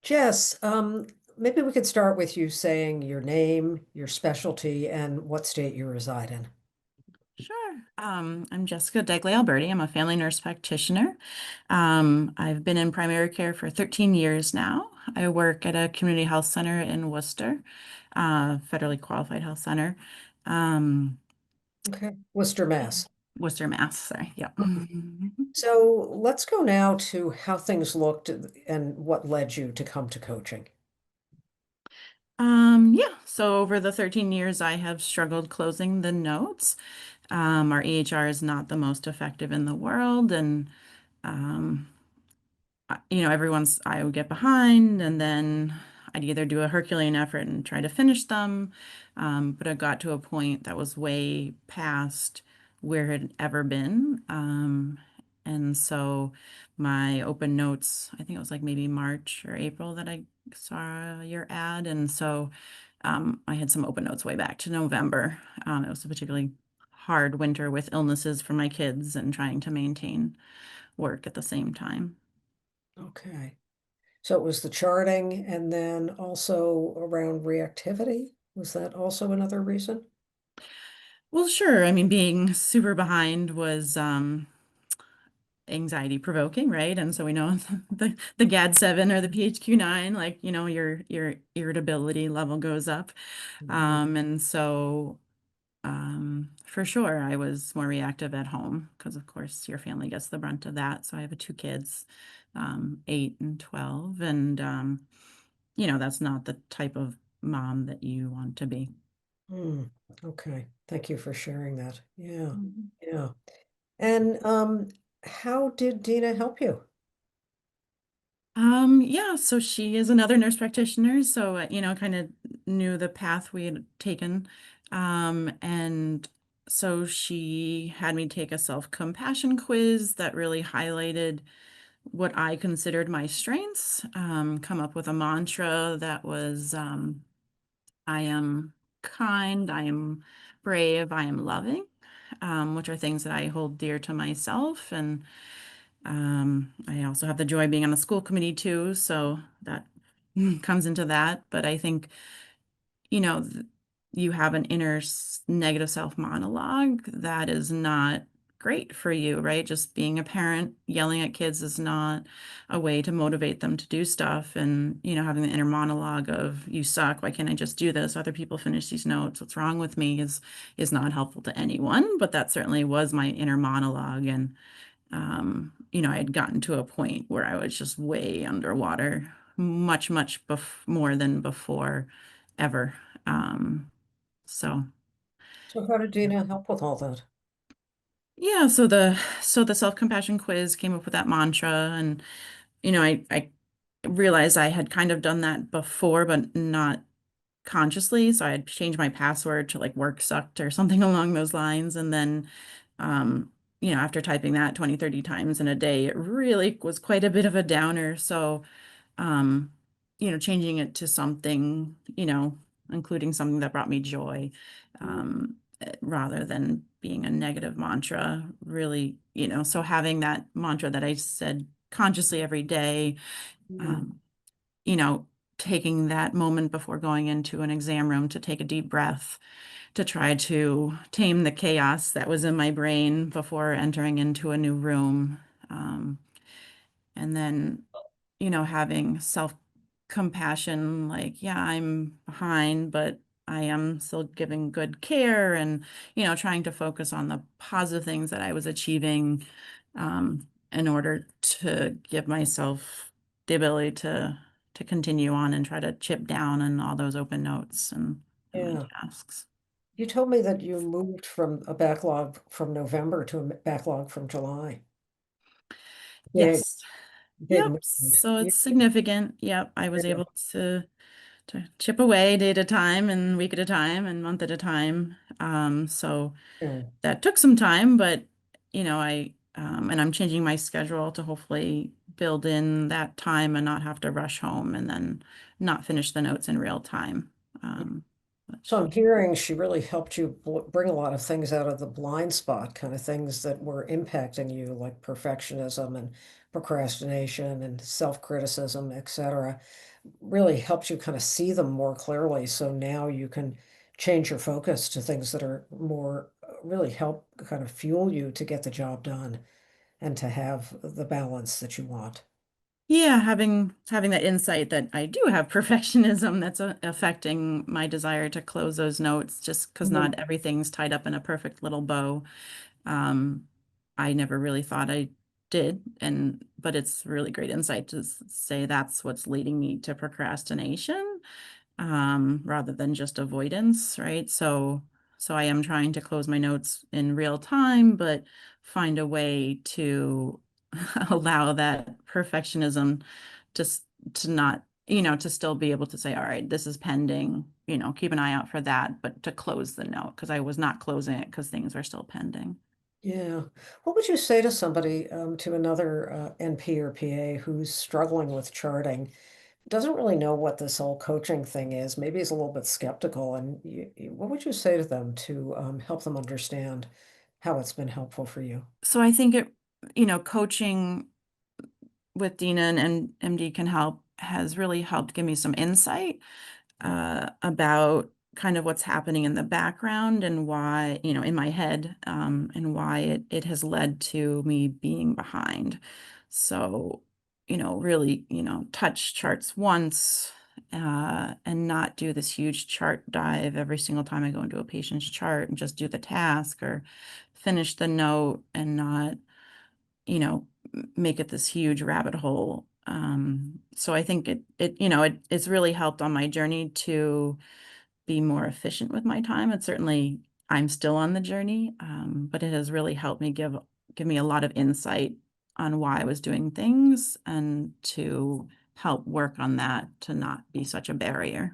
Jess, maybe we could start with you saying your name, your specialty, and what state you reside in. Sure. I'm Jessica Degley Alberti. I'm a family nurse practitioner. I've been in primary care for 13 years now. I work at a community health center in Worcester, federally qualified health center. Um, Okay. Worcester, Mass. Worcester, Mass. Sorry. Yep. So let's go now to how things looked and what led you to come to coaching. Yeah. So over the 13 years, I have struggled closing the notes. Our EHR is not the most effective in the world, and um, everyone's I would get behind and then I'd either do a Herculean effort and try to finish them, but I got to a point that was way past where it had ever been. And so my open notes, I think it was like maybe March or April that I saw your ad. And so I had some open notes way back to November. It was a particularly hard winter with illnesses for my kids and trying to maintain work at the same time. Okay. So it was the charting and then also around reactivity. Was that also another reason? Well, sure. I mean, being super behind was anxiety provoking, right? And so we know the GAD-7 or the PHQ-9, like, your irritability level goes up. Mhm. And so for sure, I was more reactive at home because, of course, your family gets the brunt of that. So I have two kids, 8 and 12, and that's not the type of mom that you want to be. Hmm. Okay. Thank you for sharing that. Yeah. Mhm. Yeah. And how did Dina help you? Yeah, so she is another nurse practitioner, so kind of knew the path we had taken. And so she had me take a self-compassion quiz that really highlighted what I considered my strengths, come up with a mantra that was I am kind, I am brave, I am loving, which are things that I hold dear to myself. And I also have the joy of being on the school committee too, so that comes into that. But I think, you have an inner negative self monologue that is not great for you, right? Just being a parent, yelling at kids is not a way to motivate them to do stuff. And, having the inner monologue of "you suck, why can't I just do this? Other people finish these notes. What's wrong with me?" is not helpful to anyone. But that certainly was my inner monologue. And I had gotten to a point where I was just way underwater, much, much more than before ever. Um, so So how did Dina help with all that? yeah, so the self-compassion quiz came up with that mantra, and I realized I had kind of done that before, but not consciously. So I had changed my password to like work sucked or something along those lines. And then, um, after typing that 20, 30 times in a day, it really was quite a bit of a downer. So, um, changing it to something, including something that brought me joy, rather than being a negative mantra, really, so having that mantra that I said consciously every day, Mm. um, you know, taking that moment before going into an exam room to take a deep breath, to try to tame the chaos that was in my brain before entering into a new room. Um, and then, having self-compassion, like, yeah, I'm behind, but I am still giving good care and, trying to focus on the positive things that I was achieving, in order to give myself the ability to continue on and try to chip down on all those open notes and my Yeah. tasks. You told me that you moved from a backlog from November to a backlog from July. Big, Yes. big Yep. movement. So Yeah. it's significant. Yep. I was able to chip away day at a time and week at a time and month at a time. So Yeah. that took some time, but and I'm changing my schedule to hopefully build in that time and not have to rush home and then not finish the notes in real time. So Which I'm hearing she really helped you bring a lot of things out of the blind spot, kind of things that were impacting you, like perfectionism and procrastination and self-criticism, etc. really helps you kind of see them more clearly. So now you can change your focus to things that are more really help kind of fuel you to get the job done and to have the balance that you want. Yeah, having that insight that I do have perfectionism that's affecting my desire to close those notes just because Mhm. not everything's tied up in a perfect little bow. Um, I never really thought I did, and but it's really great insight to say that's what's leading me to procrastination, rather than just avoidance, right? So I am trying to close my notes in real time, but find a way to allow that perfectionism to to not, to still be able to say, all right, this is pending, keep an eye out for that, but to close the note because I was not closing it because things are still pending. Yeah. What would you say to somebody, to another NP or PA who's struggling with charting, doesn't really know what this whole coaching thing is, maybe is a little bit skeptical, and what would you say to them to help them understand how it's been helpful for you? So I think coaching with Dina and MD can help has really helped give me some insight about kind of what's happening in the background and why, in my head, and why it has led to me being behind. So, really, touch charts once, and not do this huge chart dive every single time I go into a patient's chart and just do the task or finish the note and not, make it this huge rabbit hole. So I think it's really helped on my journey to be more efficient with my time. It certainly, I'm still on the journey, but it has really helped me give me a lot of insight on why I was doing things and to help work on that to not be such a barrier.